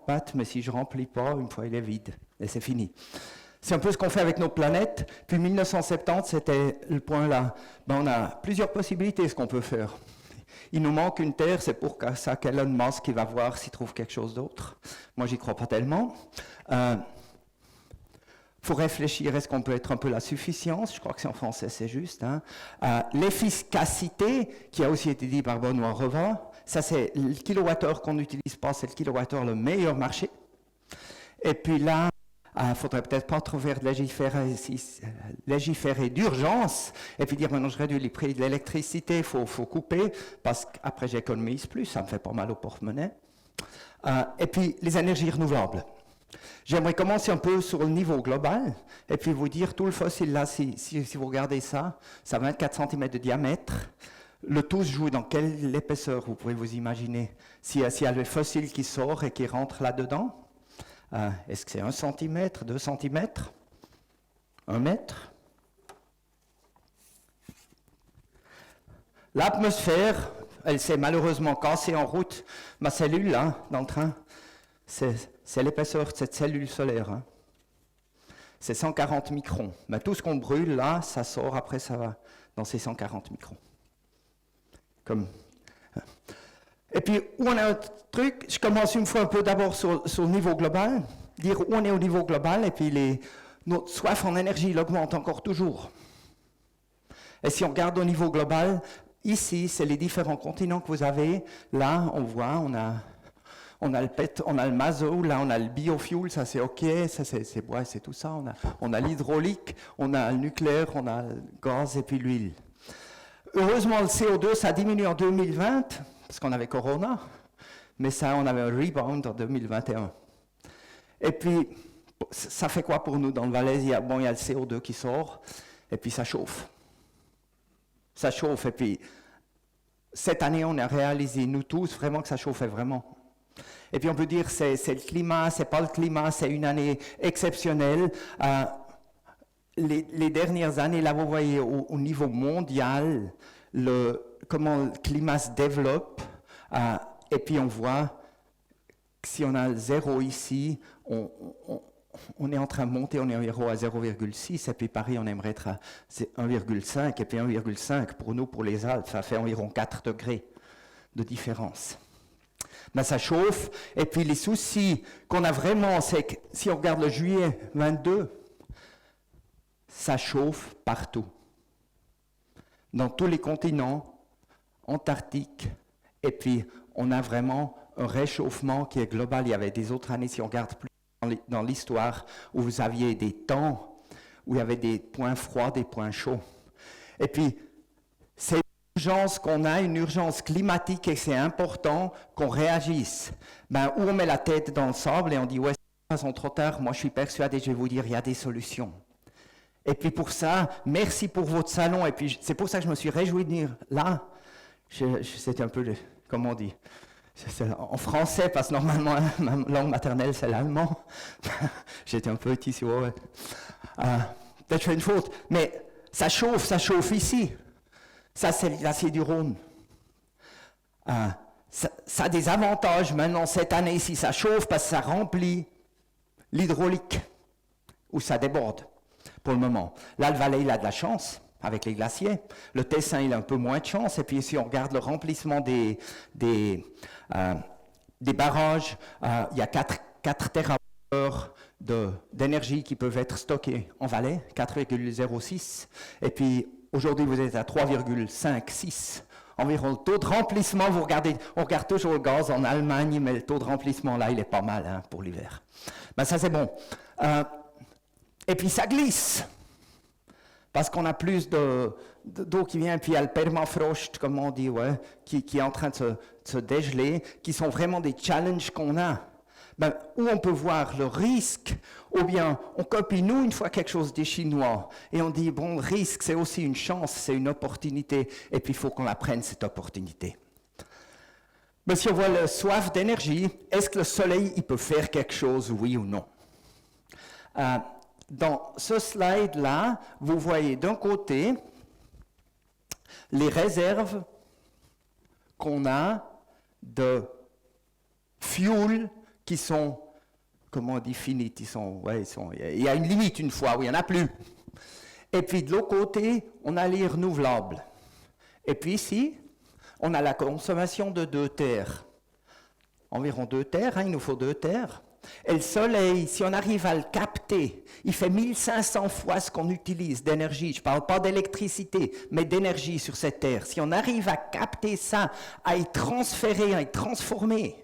batte, mais si je ne remplis pas, une fois il est vide. Et c'est fini. C'est un peu ce qu'on fait avec nos planètes. Puis 1970, c'était le point là. On a plusieurs possibilités, ce qu'on peut faire. Il nous manque une Terre, c'est pour ça qu'Elon Musk va voir s'il trouve quelque chose d'autre. Moi, j'y crois pas tellement. Faut réfléchir, est-ce qu'on peut être un peu la suffisance? Je crois que c'est en français, c'est juste. Hein. L'efficacité, qui a aussi été dit par Benoît Revin, ça c'est le kilowattheure qu'on n'utilise pas, c'est le kilowattheure le meilleur marché. Et puis là, il faudrait peut-être pas trop faire de légiférer d'urgence, et puis dire maintenant je réduis les prix de l'électricité, il faut couper, parce qu'après j'économise plus, ça me fait pas mal au porte-monnaie. Et puis les énergies renouvelables. J'aimerais commencer un peu sur le niveau global, et puis vous dire tout le fossile là, si vous regardez ça, ça a 24 cm de diamètre. Le tout se joue dans quelle épaisseur, vous pouvez vous imaginer, s'il y a le fossile qui sort et qui rentre là-dedans. Est-ce que c'est 1 cm, 2 cm, 1 mètre? L'atmosphère, elle s'est malheureusement cassée en route. Ma cellule, là, dans le train, c'est l'épaisseur de cette cellule solaire. Hein. C'est 140 microns. Mais tout ce qu'on brûle, là, ça sort, après ça va dans ces 140 microns. Et puis, où on a un truc, je commence une fois un peu d'abord sur le niveau global, dire où on est au niveau global, et puis notre soif en énergie, il augmente encore toujours. Et si on regarde au niveau global, ici, c'est les différents continents que vous avez. Là, on voit, on a le mazo, là, on a le biofuel, ça c'est OK, ça c'est bois, c'est tout ça. On a l'hydraulique, on a le nucléaire, on a le gaz et puis l'huile. Heureusement, le CO2, ça a diminué en 2020, parce qu'on avait Corona, mais ça, on avait un rebound en 2021. Et puis, ça fait quoi pour nous dans le Valais? Il y a le CO2 qui sort, et puis ça chauffe. Ça chauffe, et puis, cette année, on a réalisé, nous tous, vraiment que ça chauffait vraiment. Et puis, on peut dire, c'est le climat, c'est pas le climat, c'est une année exceptionnelle. Les dernières années, là, vous voyez, au niveau mondial, comment le climat se développe, et puis on voit que si on a le 0 ici, on est en train de monter, on est environ à 0,6, et puis Paris, on aimerait être à 1,5, et puis 1,5 pour nous, pour les Alpes, ça fait environ 4 degrés de différence. Ben, ça chauffe, et puis les soucis qu'on a vraiment, c'est que si on regarde le juillet 22, ça chauffe partout. Dans tous les continents, Antarctique, et puis on a vraiment un réchauffement qui est global. Il y avait des autres années, si on regarde plus dans l'histoire, où vous aviez des temps, où il y avait des points froids, des points chauds. Et puis, c'est une urgence qu'on a, une urgence climatique, et c'est important qu'on réagisse. Ben, où on met la tête dans le sable et on dit, ouais, c'est façon trop tard, moi je suis persuadé, je vais vous dire, il y a des solutions. Et puis pour ça, merci pour votre salon. Et puis c'est pour ça que je me suis réjoui de venir là. C'était un peu, comment on dit, en français, parce que normalement, ma langue maternelle, c'est l'allemand. J'étais un peu petit, ouais. Peut-être je fais une faute. Mais ça chauffe ici. Ça, c'est le glacier du Rhône. Ça a des avantages maintenant, cette année ici, ça chauffe parce que ça remplit l'hydraulique, où ça déborde. Pour le moment. Là, le Valais, il a de la chance avec les glaciers. Le Tessin, il a un peu moins de chance. Et puis, si on regarde le remplissement des barrages, il y a 4 térawattheures d'énergie qui peuvent être stockées en Valais, 4,06. Et puis, aujourd'hui, vous êtes à 3,56. Environ le taux de remplissement, on regarde toujours le gaz en Allemagne, mais le taux de remplissement, là, il est pas mal hein, pour l'hiver. Ben, ça, c'est bon. Et puis ça glisse, parce qu'on a plus d'eau qui vient, puis il y a le permafrost, comme on dit, ouais, qui est en train de se dégeler, qui sont vraiment des challenges qu'on a. Ben, où on peut voir le risque, ou bien on copie nous une fois quelque chose des Chinois, et on dit, bon, le risque, c'est aussi une chance, c'est une opportunité, et puis il faut qu'on la prenne, cette opportunité. Mais si on voit le soif d'énergie, est-ce que le soleil, il peut faire quelque chose, oui ou non? Dans ce slide-là, vous voyez d'un côté les réserves qu'on a de fuel qui sont, comment on dit, finites, il y a une limite une fois où il n'y en a plus. Et puis de l'autre côté, on a les renouvelables. Et puis ici, on a la consommation de 2 terres. Environ 2 terres, il nous faut 2 terres. Et le soleil, si on arrive à le capter, il fait 1500 fois ce qu'on utilise d'énergie. Je ne parle pas d'électricité, mais d'énergie sur cette terre. Si on arrive à capter ça, à y transférer, à y transformer,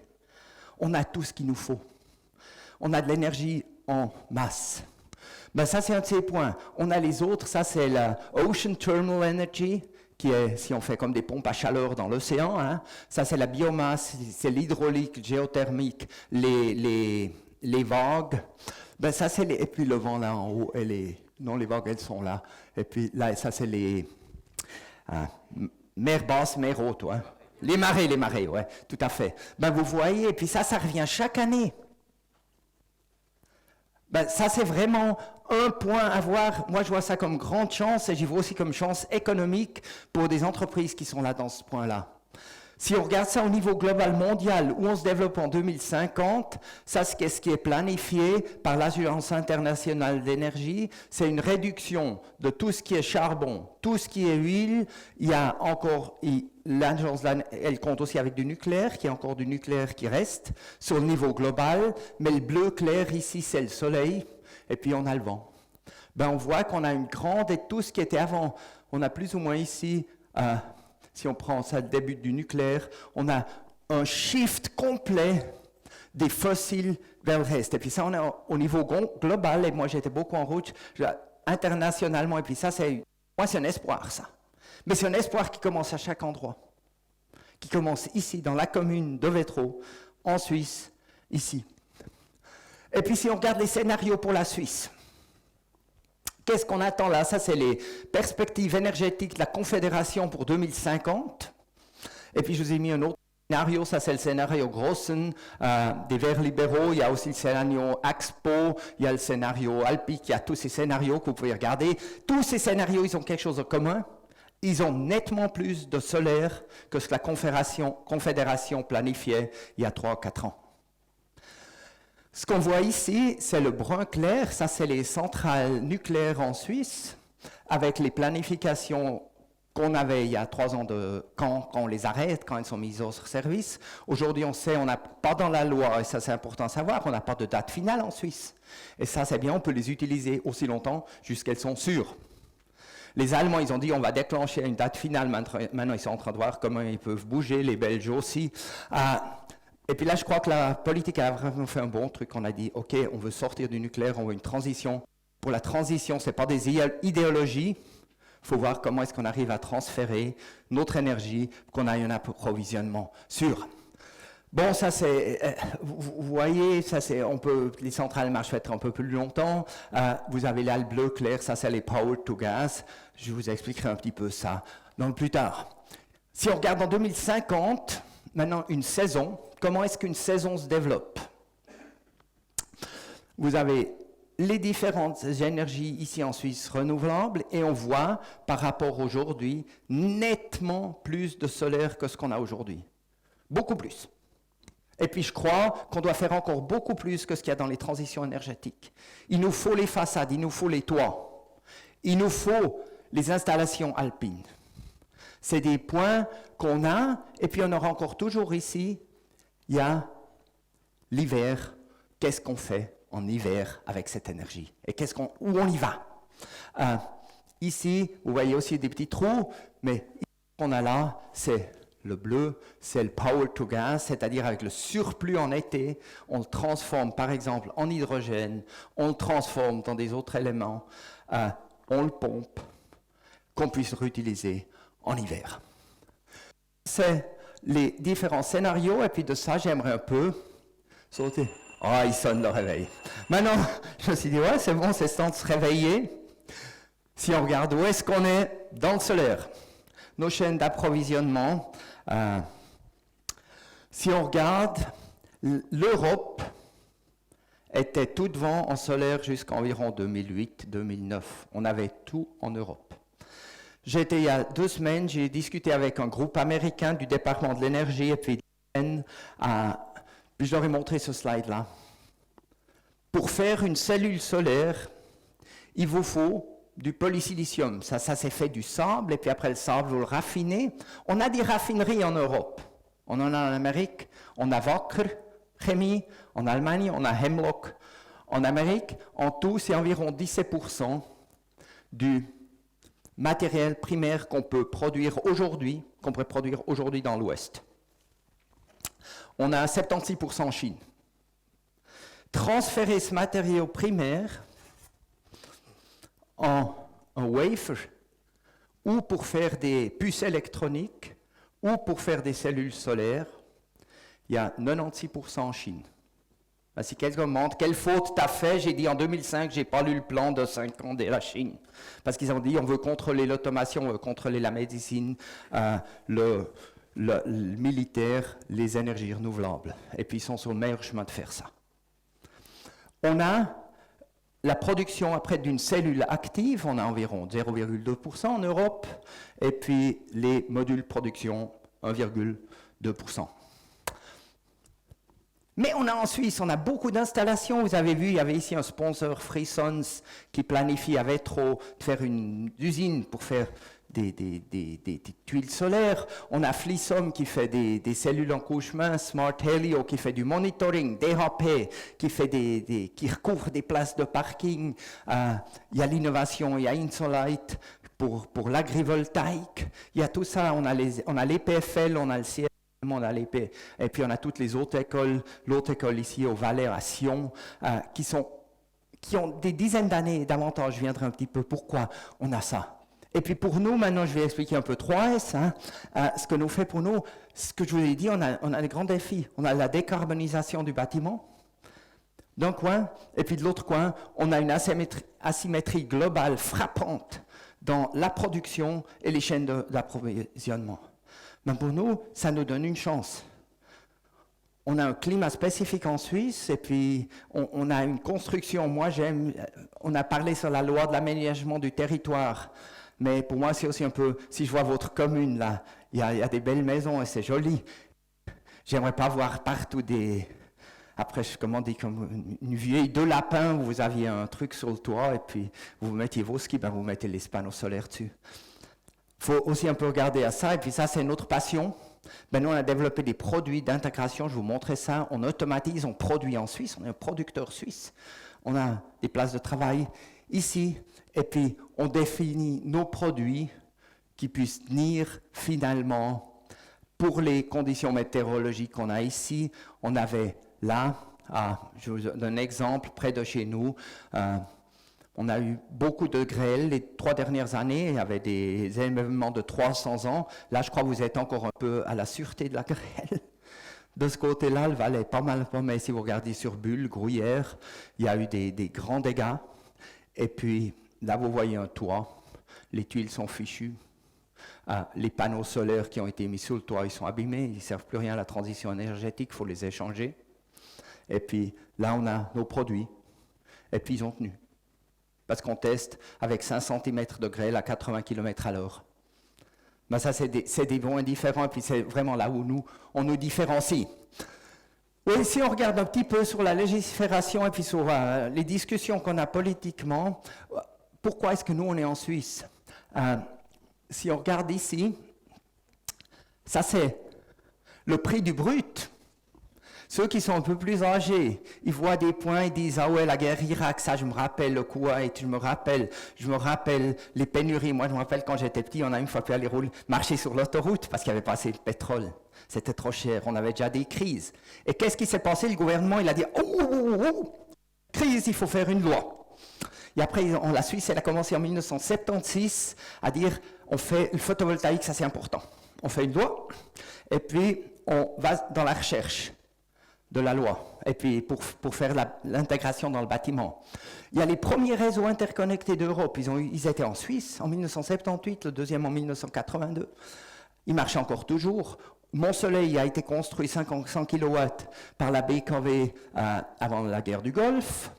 on a tout ce qu'il nous faut. On a de l'énergie en masse. Ben ça, c'est un de ces points. On a les autres, ça c'est la Ocean Thermal Energy, qui est, si on fait comme des pompes à chaleur dans l'océan, hein, ça c'est la biomasse, c'est l'hydraulique, géothermique, les vagues. Ben ça c'est et puis le vent là en haut, non les vagues elles sont là. Et puis là, ça c'est les mer basse, mer haute, ouais. Les marées, ouais, tout à fait. Ben vous voyez, et puis ça revient chaque année. Ben, ça, c'est vraiment un point à voir. Moi, je vois ça comme grande chance et j'y vois aussi comme chance économique pour des entreprises qui sont là dans ce point-là. Si on regarde ça au niveau global mondial, où on se développe en 2050, ça, c'est ce qui est planifié par l'Agence internationale d'énergie. C'est une réduction de tout ce qui est charbon, tout ce qui est huile. Il y a encore, l'agence, elle compte aussi avec du nucléaire, qu'il y a encore du nucléaire qui reste sur le niveau global. Mais le bleu clair ici, c'est le soleil. Et puis on a le vent. Ben, on voit qu'on a une grande, et tout ce qui était avant, on a plus ou moins ici... si on prend ça, le début du nucléaire, on a un shift complet des fossiles vers le reste. Et puis ça, on est au niveau global, et moi j'étais beaucoup en route, internationalement, et puis ça, moi c'est un espoir, ça. Mais c'est un espoir qui commence à chaque endroit. Qui commence ici, dans la commune de Vétro, en Suisse, ici. Et puis si on regarde les scénarios pour la Suisse, qu'est-ce qu'on attend là? Ça, c'est les perspectives énergétiques de la Confédération pour 2050. Et puis, je vous ai mis un autre scénario. Ça, c'est le scénario Grossen des Verts libéraux. Il y a aussi le scénario Axpo. Il y a le scénario Alpic. Il y a tous ces scénarios que vous pouvez regarder. Tous ces scénarios, ils ont quelque chose de commun. Ils ont nettement plus de solaire que ce que la Confédération planifiait il y a 3 ou 4 ans. Ce qu'on voit ici, c'est le brun clair, ça c'est les centrales nucléaires en Suisse, avec les planifications qu'on avait il y a 3 ans quand on les arrête, quand elles sont mises hors service. Aujourd'hui, on sait, on n'a pas dans la loi, et ça c'est important à savoir, on n'a pas de date finale en Suisse. Et ça c'est bien, on peut les utiliser aussi longtemps jusqu'à qu'elles sont sûres. Les Allemands, ils ont dit on va déclencher une date finale, maintenant ils sont en train de voir comment ils peuvent bouger, les Belges aussi. Et puis là, je crois que la politique a vraiment fait un bon truc. On a dit, OK, on veut sortir du nucléaire, on veut une transition. Pour la transition, ce n'est pas des idéologies. Il faut voir comment est-ce qu'on arrive à transférer notre énergie pour qu'on ait un approvisionnement sûr. Bon, ça c'est, vous voyez, ça c'est, les centrales marchent peut-être un peu plus longtemps. Vous avez là le bleu clair, ça c'est les power to gas. Je vous expliquerai un petit peu ça plus tard. Si on regarde en 2050, maintenant une saison, comment est-ce qu'une saison se développe? Vous avez les différentes énergies ici en Suisse renouvelables et on voit par rapport aujourd'hui nettement plus de solaire que ce qu'on a aujourd'hui. Beaucoup plus. Et puis je crois qu'on doit faire encore beaucoup plus que ce qu'il y a dans les transitions énergétiques. Il nous faut les façades, il nous faut les toits, il nous faut les installations alpines. C'est des points qu'on a, et puis on aura encore toujours ici, il y a l'hiver. Qu'est-ce qu'on fait en hiver avec cette énergie? Et où on y va? Ici, vous voyez aussi des petits trous, mais ce qu'on a là, c'est le bleu, c'est le power to gas, c'est-à-dire avec le surplus en été, on le transforme par exemple en hydrogène, on le transforme dans des autres éléments, on le pompe, qu'on puisse réutiliser en hiver. C'est les différents scénarios, et puis de ça, j'aimerais un peu sauter. Ah, il sonne le réveil. Maintenant, je me suis dit, ouais, c'est bon, c'est temps de se réveiller. Si on regarde où est-ce qu'on est dans le solaire, nos chaînes d'approvisionnement, si on regarde, l'Europe était tout devant en solaire jusqu'à environ 2008-2009. On avait tout en Europe. J'étais il y a 2 semaines, j'ai discuté avec un groupe américain du département de l'énergie et puis Puis je leur ai montré ce slide-là. Pour faire une cellule solaire, il vous faut du polysilicium. Ça c'est fait du sable, et puis après le sable, vous le raffinez. On a des raffineries en Europe. On en a en Amérique. On a Wacker Chemie en Allemagne. On a Hemlock en Amérique. En tout, c'est environ 17% du matériel primaire qu'on peut produire aujourd'hui, qu'on pourrait produire aujourd'hui dans l'Ouest. On a 76% en Chine. Transférer ce matériau primaire en wafer, ou pour faire des puces électroniques, ou pour faire des cellules solaires, il y a 96% en Chine. Si quelqu'un me demande quelle faute tu as fait, j'ai dit en 2005, j'ai pas lu le plan de 5 ans de la Chine. Parce qu'ils ont dit on veut contrôler l'automation, on veut contrôler la médecine, le militaire, les énergies renouvelables. Et puis ils sont sur le meilleur chemin de faire ça. On a la production après d'une cellule active, on a environ 0,2% en Europe, et puis les modules production 1,2%. Mais on a en Suisse, on a beaucoup d'installations. Vous avez vu, il y avait ici un sponsor, Freesons, qui planifie à Vétro de faire une usine pour faire des tuiles solaires. On a Flissom qui fait des cellules en couche mince, Smart Helio qui fait du monitoring, DHP qui recouvre des places de parking. Il y a l'innovation, il y a Insolite pour l'agrivoltaïque. Il y a tout ça, on a l'EPFL, on a le CSM, on a l'EP, et puis on a toutes les autres écoles, l'autre école ici au Valais, à Sion, qui ont des dizaines d'années davantage. Je viendrai un petit peu pourquoi on a ça. Et puis pour nous, maintenant je vais expliquer un peu 3S, ce que nous fait pour nous, ce que je vous ai dit, on a des grands défis. On a la décarbonisation du bâtiment, d'un coin, et puis de l'autre coin, on a une asymétrie globale frappante dans la production et les chaînes d'approvisionnement. Mais pour nous, ça nous donne une chance. On a un climat spécifique en Suisse, et puis on a une construction, moi j'aime, on a parlé sur la loi de l'aménagement du territoire, mais pour moi c'est aussi un peu, si je vois votre commune là, il y a des belles maisons et c'est joli. J'aimerais pas voir partout après, comment dire, comme une vieille de lapin où vous aviez un truc sur le toit, et puis vous mettiez vos skis, vous mettez les panneaux solaires dessus. Il faut aussi un peu regarder à ça, et puis ça c'est notre passion. Nous on a développé des produits d'intégration, je vous montrais ça, on automatise, on produit en Suisse, on est un producteur suisse. On a des places de travail ici, et puis on définit nos produits qui puissent tenir finalement pour les conditions météorologiques qu'on a ici. On avait là, je vous donne un exemple, près de chez nous, on a eu beaucoup de grêles les 3 dernières années, il y avait des événements de 300 ans. Là, je crois que vous êtes encore un peu à la sûreté de la grêle. De ce côté-là, le Valais est pas mal, mais si vous regardez sur Bulle, Gruyère, il y a eu des grands dégâts. Et puis, là, vous voyez un toit, les tuiles sont fichues. Les panneaux solaires qui ont été mis sur le toit, ils sont abîmés, ils ne servent plus rien à la transition énergétique, il faut les échanger. Et puis, là, on a nos produits. Et puis, ils ont tenu. Parce qu'on teste avec 5 cm de grêle à 80 km à l'heure. Ben ça, c'est des points différents, et puis c'est vraiment là où on nous différencie. Oui, si on regarde un petit peu sur la légifération et puis sur les discussions qu'on a politiquement, pourquoi est-ce que nous, on est en Suisse? Si on regarde ici, ça c'est le prix du brut. Ceux qui sont un peu plus âgés, ils voient des points, ils disent « Ah ouais, la guerre Irak, ça je me rappelle, le Koweït, je me rappelle les pénuries. » Moi je me rappelle quand j'étais petit, on a une fois pu aller marcher sur l'autoroute parce qu'il n'y avait pas assez de pétrole. C'était trop cher, on avait déjà des crises. Et qu'est-ce qui s'est passé? Le gouvernement, il a dit « Oh, crise, il faut faire une loi. » Et après, la Suisse, elle a commencé en 1976 à dire « On fait le photovoltaïque, ça c'est important. » On fait une loi, et puis on va dans la recherche de la loi, et puis pour faire l'intégration dans le bâtiment. Il y a les premiers réseaux interconnectés d'Europe, ils étaient en Suisse en 1978, le deuxième en 1982. Ils marchent encore toujours. Mont-Soleil a été construit 500 kW par la BKV avant la guerre du Golfe.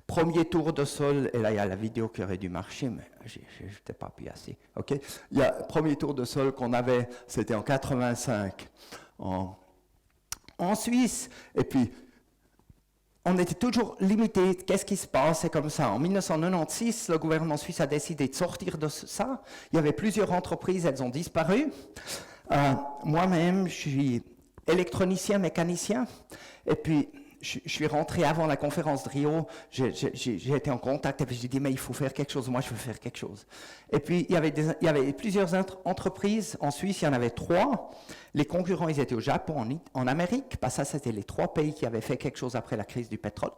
Premier tour de sol, et là il y a la vidéo qui aurait dû marcher, mais je n'étais pas appuyé assez. Okay. Il y a le premier tour de sol qu'on avait, c'était en 85 en en Suisse. Et puis, on était toujours limité. Qu'est-ce qui se passe? C'est comme ça. En 1996, le gouvernement suisse a décidé de sortir de ça. Il y avait plusieurs entreprises, elles ont disparu. Moi-même, je suis électronicien, mécanicien. Et puis, je suis rentré avant la conférence de Rio, j'ai été en contact et puis j'ai dit mais il faut faire quelque chose, moi je veux faire quelque chose. Et puis il y avait plusieurs entreprises, en Suisse il y en avait 3, les concurrents ils étaient au Japon, en Amérique, parce que ça c'était les 3 pays qui avaient fait quelque chose après la crise du pétrole.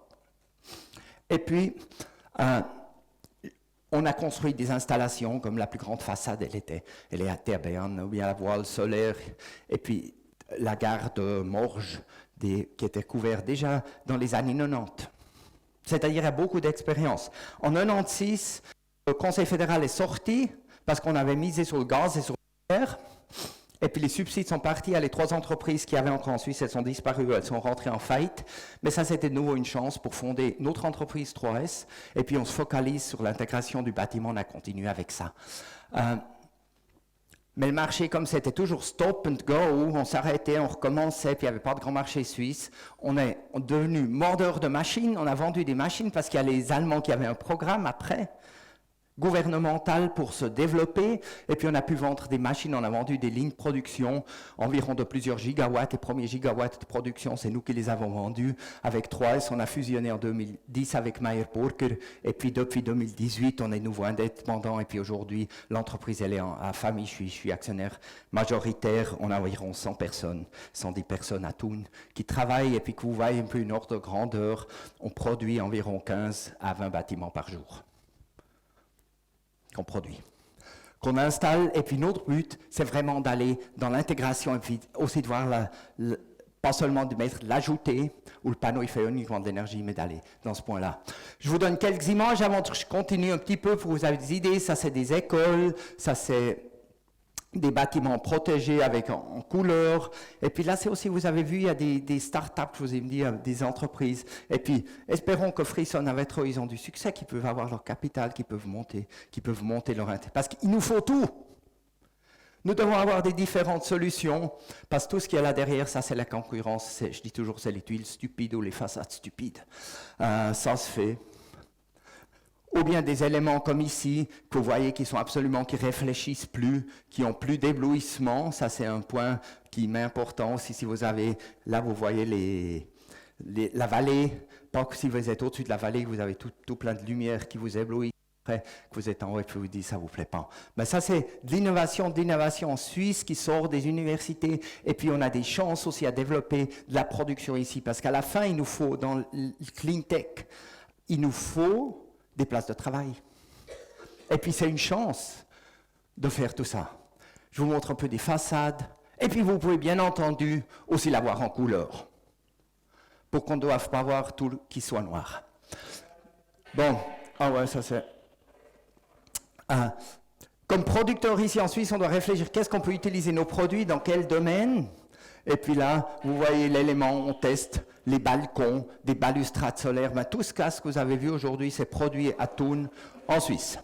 Et puis on a construit des installations comme la plus grande façade, elle est à Berne, ou bien la voile solaire, et puis la gare de Morges, qui était couvert déjà dans les années 90. C'est-à-dire, il y a beaucoup d'expérience. En 96, le Conseil fédéral est sorti parce qu'on avait misé sur le gaz et sur le fer. Et puis les subsides sont partis. Les 3 entreprises qui avaient encore en Suisse, elles sont disparues, elles sont rentrées en faillite. Mais ça, c'était de nouveau une chance pour fonder notre entreprise 3S. Et puis on se focalise sur l'intégration du bâtiment, on a continué avec ça. Mais le marché, comme c'était toujours stop and go, on s'arrêtait, on recommençait, puis il n'y avait pas de grand marché suisse, on est devenu vendeur de machines, on a vendu des machines parce qu'il y a les Allemands qui avaient un programme après, gouvernemental pour se développer, et puis on a pu vendre des machines, on a vendu des lignes de production, environ de plusieurs gigawatts, les premiers gigawatts de production, c'est nous qui les avons vendus, avec 3S, on a fusionné en 2010 avec Meyer Burger, et puis depuis 2018, on est nouveau indépendant, et puis aujourd'hui, l'entreprise, elle est à famille, je suis actionnaire majoritaire, on a environ 100 personnes, 110 personnes à Thun, qui travaillent, et puis que vous voyez un peu une ordre de grandeur, on produit environ 15 à 20 bâtiments par jour. Qu'on produit, qu'on installe, et puis notre but, c'est vraiment d'aller dans l'intégration, et puis aussi de voir, pas seulement de mettre l'ajouter, où le panneau il fait uniquement de l'énergie, mais d'aller dans ce point-là. Je vous donne quelques images avant que je continue un petit peu pour que vous ayez des idées. Ça, c'est des écoles, ça, c'est des bâtiments protégés avec en couleur. Et puis là, c'est aussi, vous avez vu, il y a des start-up, je vous ai dit, des entreprises. Et puis, espérons que Frisson, avec eux, ils ont du succès, qu'ils peuvent avoir leur capital, qu'ils peuvent monter leur intérêt. Parce qu'il nous faut tout. Nous devons avoir des différentes solutions, parce que tout ce qu'il y a là derrière, ça, c'est la concurrence. Je dis toujours, c'est les tuiles stupides ou les façades stupides. Ça se fait. Ou bien des éléments comme ici, que vous voyez qui réfléchissent plus, qui ont plus d'éblouissement. Ça, c'est un point qui m'est important aussi. Si vous avez, là, vous voyez la vallée, pas que si vous êtes au-dessus de la vallée, vous avez tout plein de lumière qui vous éblouit. Après, que vous êtes en haut et puis vous dites, ça vous plaît pas. Mais ça, c'est de l'innovation en Suisse qui sort des universités. Et puis, on a des chances aussi à développer de la production ici. Parce qu'à la fin, il nous faut, dans le clean tech, il nous faut des places de travail. Et puis c'est une chance de faire tout ça. Je vous montre un peu des façades. Et puis vous pouvez bien entendu aussi l'avoir en couleur. Pour qu'on ne doive pas voir tout qui soit noir. Bon, ah ouais, ça c'est... Comme producteur ici en Suisse, on doit réfléchir qu'est-ce qu'on peut utiliser nos produits, dans quel domaine. Et puis là, vous voyez l'élément, on teste les balcons, des balustrades solaires. Ben, tout ce que vous avez vu aujourd'hui, c'est produit à Thun, en Suisse.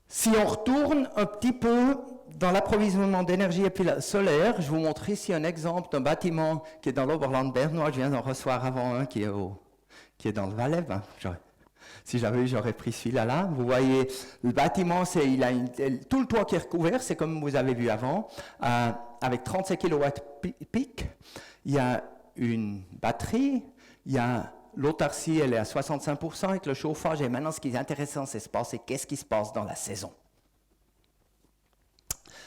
Si on retourne un petit peu dans l'approvisionnement d'énergie et puis solaire, je vous montre ici un exemple d'un bâtiment qui est dans l'Oberland bernois. Je viens d'en recevoir avant un qui est dans le Valais. Ben, si j'avais eu, j'aurais pris celui-là. Là. Vous voyez, le bâtiment, tout le toit qui est recouvert, c'est comme vous avez vu avant, avec 35 kW pic. Il y a une batterie, il y a l'autarcie, elle est à 65% avec le chauffage. Et maintenant, ce qui est intéressant, c'est qu'est-ce qui se passe dans la saison.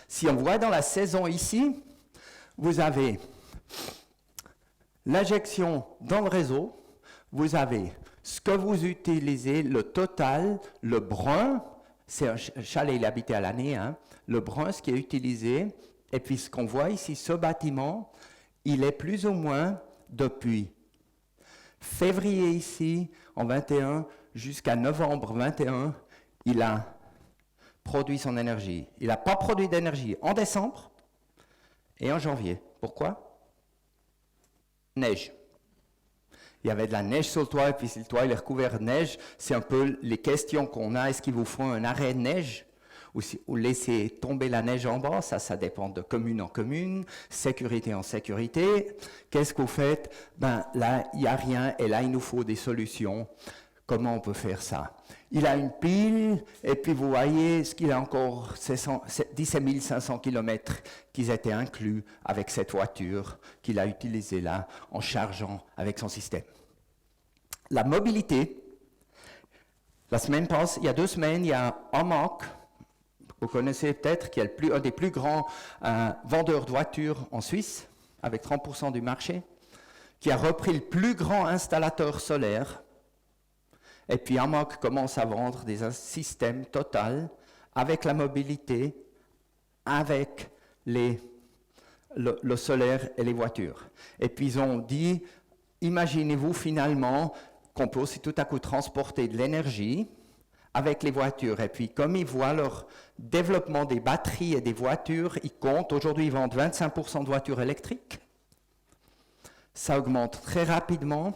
Si on voit dans la saison ici, vous avez l'injection dans le réseau, vous avez ce que vous utilisez, le total, le brun, c'est un chalet, il est habité à l'année, hein, le brun, ce qui est utilisé, et puis ce qu'on voit ici, ce bâtiment, il est plus ou moins depuis février ici, en 21, jusqu'à novembre 21, il a produit son énergie. Il n'a pas produit d'énergie en décembre et en janvier. Pourquoi? Neige. Il y avait de la neige sur le toit, et puis si le toit il est recouvert de neige, c'est un peu les questions qu'on a. Est-ce qu'il vous faut un arrêt de neige? ou laisser tomber la neige en bas, ça dépend de commune en commune, sécurité en sécurité. Qu'est-ce que vous faites? Ben là, il n'y a rien, et là, il nous faut des solutions. Comment on peut faire ça? Il a une pile, et puis vous voyez ce qu'il a encore, 17 500 km qui étaient inclus avec cette voiture qu'il a utilisée là, en chargeant avec son système. La mobilité, il y a 2 semaines, il y a Amok, vous connaissez peut-être, qui est un des plus grands vendeurs de voitures en Suisse, avec 30% du marché, qui a repris le plus grand installateur solaire. Et puis Amok commence à vendre des systèmes total avec la mobilité, avec le solaire et les voitures. Et puis ils ont dit, imaginez-vous finalement qu'on peut aussi tout à coup transporter de l'énergie avec les voitures. Et puis comme ils voient leur développement des batteries et des voitures, ils comptent, aujourd'hui ils vendent 25% de voitures électriques. Ça augmente très rapidement.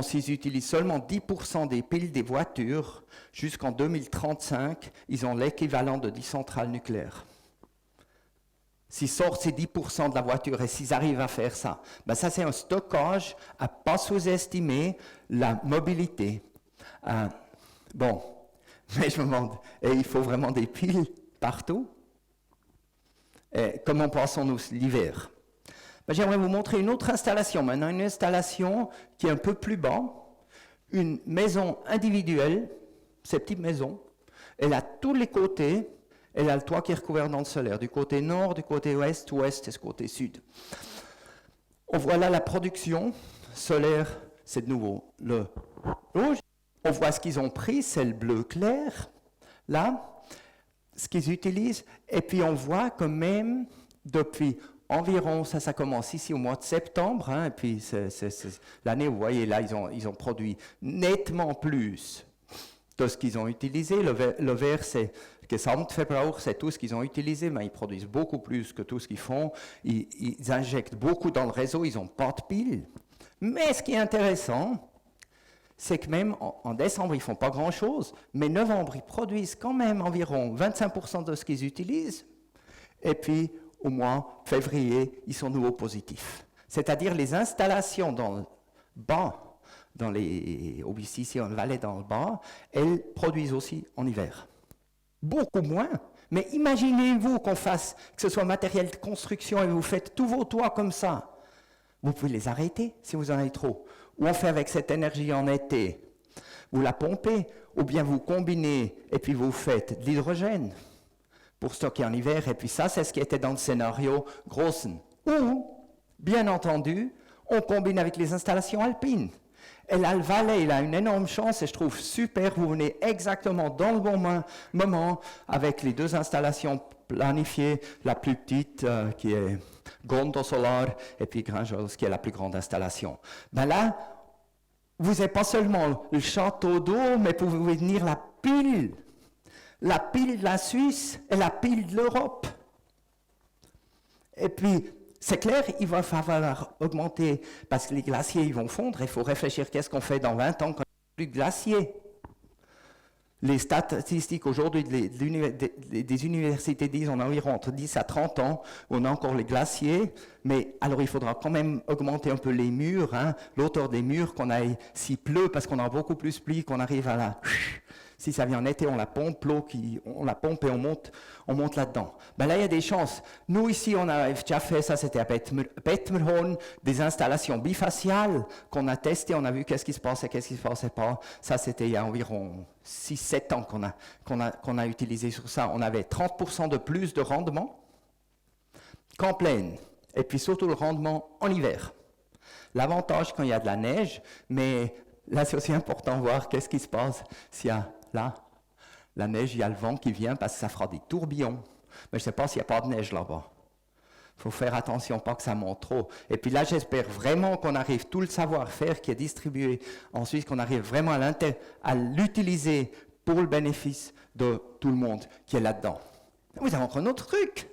S'ils utilisent seulement 10% des piles des voitures, jusqu'en 2035, ils ont l'équivalent de 10 centrales nucléaires. S'ils sortent ces 10% de la voiture et s'ils arrivent à faire ça, ben ça c'est un stockage à ne pas sous-estimer la mobilité. Bon, mais je me demande, il faut vraiment des piles partout? Comment passons-nous l'hiver? J'aimerais vous montrer une autre installation. Maintenant, une installation qui est un peu plus bas. Une maison individuelle, cette petite maison. Elle a tous les côtés. Elle a le toit qui est recouvert dans le solaire. Du côté nord, du côté ouest et du côté sud. On voit là la production solaire. C'est de nouveau le rouge. On voit ce qu'ils ont pris, c'est le bleu clair. Là, ce qu'ils utilisent. Et puis on voit que même depuis environ, ça commence ici au mois de septembre, et puis l'année, vous voyez là, ils ont produit nettement plus de ce qu'ils ont utilisé. Le vert, c'est Gesamtverbrauch, c'est tout ce qu'ils ont utilisé, mais ils produisent beaucoup plus que tout ce qu'ils font. Ils injectent beaucoup dans le réseau, ils n'ont pas de piles. Mais ce qui est intéressant, c'est que même en décembre, ils ne font pas grand-chose, mais novembre, ils produisent quand même environ 25% de ce qu'ils utilisent, et puis au mois de février, ils sont nouveau positifs. C'est-à-dire les installations dans le bas, ici en vallée dans le bas, elles produisent aussi en hiver. Beaucoup moins, mais imaginez-vous que ce soit matériel de construction et vous faites tous vos toits comme ça. Vous pouvez les arrêter si vous en avez trop. Ou on fait avec cette énergie en été, vous la pompez, ou bien vous combinez et puis vous faites de l'hydrogène pour stocker en hiver, et puis ça, c'est ce qui était dans le scénario Grossen. Ou, bien entendu, on combine avec les installations alpines. Et là, le Valais, il a une énorme chance, et je trouve super, vous venez exactement dans le bon moment avec les 2 installations planifiées, la plus petite, qui est Gondo Solar, et puis Grinjols, qui est la plus grande installation. Ben là, vous n'avez pas seulement le château d'eau, mais vous pouvez venir la pile de la Suisse et la pile de l'Europe. Et puis, c'est clair, il va falloir augmenter, parce que les glaciers ils vont fondre, il faut réfléchir qu'est-ce qu'on fait dans 20 ans quand il n'y a plus de glaciers. Les statistiques aujourd'hui des universités disent qu'on a environ entre 10 à 30 ans, on a encore les glaciers, mais alors il faudra quand même augmenter un peu les murs, l'auteur des murs, qu'on aille s'il pleut, parce qu'on a beaucoup plus pli, qu'on arrive à la... Si ça vient en été, on la pompe, on la pompe et on monte là-dedans. Ben là, il y a des chances. Nous, ici, on a déjà fait ça, c'était à Bettmerhorn, des installations bifaciales qu'on a testées, on a vu qu'est-ce qui se passait, qu'est-ce qui ne se passait pas. Ça, c'était il y a environ 6-7 ans qu'on a utilisé sur ça. On avait 30% de plus de rendement qu'en plaine. Et puis surtout le rendement en hiver. L'avantage quand il y a de la neige, mais là, c'est aussi important de voir qu'est-ce qui se passe s'il y a là, la neige, il y a le vent qui vient parce que ça fera des tourbillons. Mais je ne sais pas s'il n'y a pas de neige là-bas. Il faut faire attention, pas que ça monte trop. Et puis là, j'espère vraiment qu'on arrive, tout le savoir-faire qui est distribué en Suisse, qu'on arrive vraiment à l'utiliser pour le bénéfice de tout le monde qui est là-dedans. Vous avez encore un autre truc.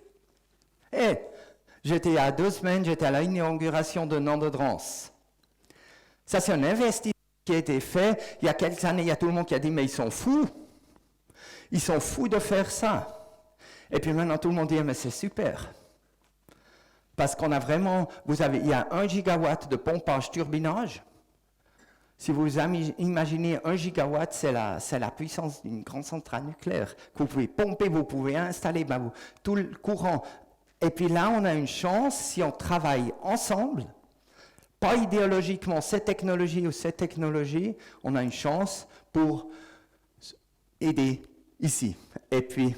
Il y a 2 semaines, j'étais à l'inauguration de Nandedrans. Ça, c'est un investissement qui a été fait. Il y a quelques années, il y a tout le monde qui a dit « mais ils sont fous ». Ils sont fous de faire ça. Et puis maintenant, tout le monde dit, mais c'est super. Parce qu'on a vraiment, il y a 1 gigawatt de pompage turbinage. Si vous imaginez 1 gigawatt, c'est la puissance d'une grande centrale nucléaire que vous pouvez pomper, vous pouvez installer tout le courant. Et puis là, on a une chance, si on travaille ensemble, pas idéologiquement cette technologie ou cette technologie, on a une chance pour aider ici. Et puis,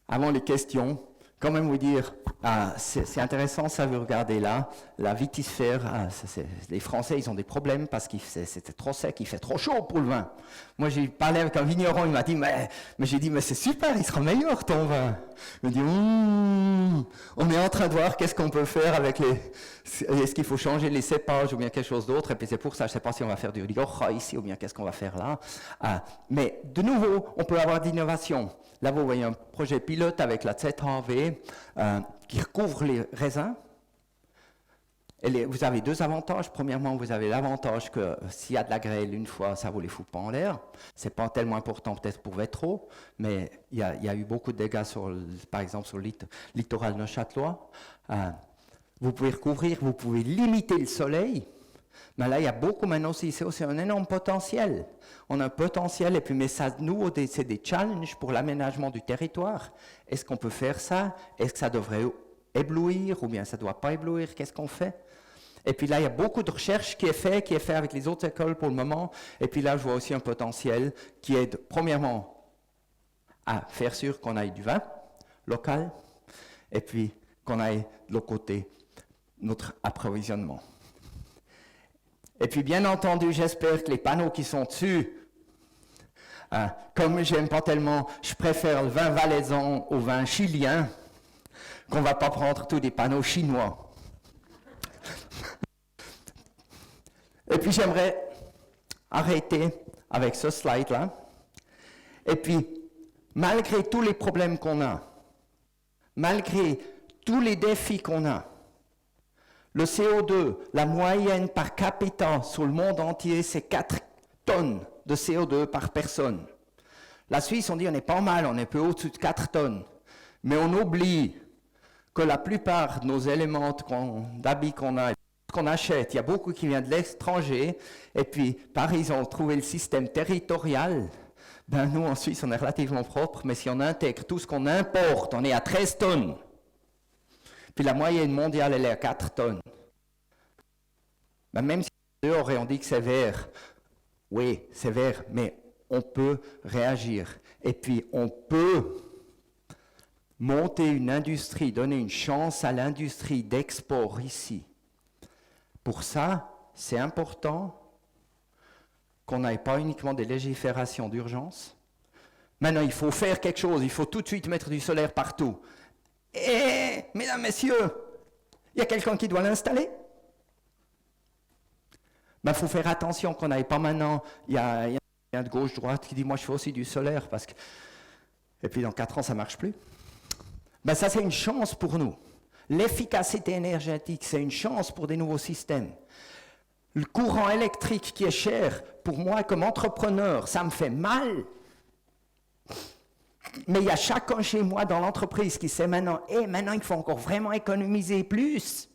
avant les questions, quand même vous dire, c'est intéressant ça, vous regardez là, la vitisphère, les Français ils ont des problèmes parce que c'était trop sec, il fait trop chaud pour le vin. Moi j'ai parlé avec un vigneron, il m'a dit, mais j'ai dit, mais c'est super, il sera meilleur ton vin. Il m'a dit, on est en train de voir qu'est-ce qu'on peut faire avec est-ce qu'il faut changer les cépages ou bien quelque chose d'autre, et puis c'est pour ça, je ne sais pas si on va faire du Rioja ici ou bien qu'est-ce qu'on va faire là. Mais de nouveau, on peut avoir d'innovation. Là, vous voyez un projet pilote avec la ZHV qui recouvre les raisins. Et vous avez 2 avantages. Premièrement, vous avez l'avantage que s'il y a de la grêle une fois, ça ne vous les fout pas en l'air. Ce n'est pas tellement important peut-être pour Vétro, mais il y a eu beaucoup de dégâts, par exemple, sur le littoral neuchâtelois. Vous pouvez recouvrir, vous pouvez limiter le soleil. Mais là, il y a beaucoup maintenant aussi, c'est aussi un énorme potentiel. On a un potentiel, et puis, mais ça, nous, c'est des challenges pour l'aménagement du territoire. Est-ce qu'on peut faire ça? Est-ce que ça devrait éblouir, ou bien ça ne doit pas éblouir? Qu'est-ce qu'on fait? Et puis là, il y a beaucoup de recherche qui est fait avec les autres écoles pour le moment. Et puis là, je vois aussi un potentiel qui aide, premièrement, à faire sûr qu'on ait du vin local, et puis qu'on ait de l'autre côté notre approvisionnement. Et puis, bien entendu, j'espère que les panneaux qui sont dessus, comme j'aime pas tellement, je préfère le vin valaisan au vin chilien, qu'on ne va pas prendre tous des panneaux chinois. Et puis, j'aimerais arrêter avec ce slide-là. Et puis, malgré tous les problèmes qu'on a, malgré tous les défis qu'on a, le CO2, la moyenne par capita sur le monde entier, c'est 4 tonnes de CO2 par personne. La Suisse, on dit on n'est pas mal, on est peu au-dessus de 4 tonnes. Mais on oublie que la plupart de nos éléments d'habits qu'on a, qu'on achète, il y a beaucoup qui viennent de l'étranger. Et puis, Paris, ils ont trouvé le système territorial. Ben, nous, en Suisse, on est relativement propre, mais si on intègre tout ce qu'on importe, on est à 13 tonnes. Puis la moyenne mondiale, elle est à 4 tonnes. Ben même si dehors et on dit que c'est vert, oui, c'est vert, mais on peut réagir. Et puis on peut monter une industrie, donner une chance à l'industrie d'export ici. Pour ça, c'est important qu'on n'aille pas uniquement des légiférations d'urgence. Maintenant, il faut faire quelque chose, il faut tout de suite mettre du solaire partout. Et, mesdames, messieurs, il y a quelqu'un qui doit l'installer. Ben, faut faire attention qu'on n'aille pas maintenant. Il y a un de gauche-droite qui dit, moi je fais aussi du solaire, parce que... Et puis dans 4 ans, ça ne marche plus. Ben, ça, c'est une chance pour nous. L'efficacité énergétique, c'est une chance pour des nouveaux systèmes. Le courant électrique qui est cher, pour moi, comme entrepreneur, ça me fait mal. Mais il y a chacun chez moi dans l'entreprise qui sait maintenant, maintenant il faut encore vraiment économiser plus.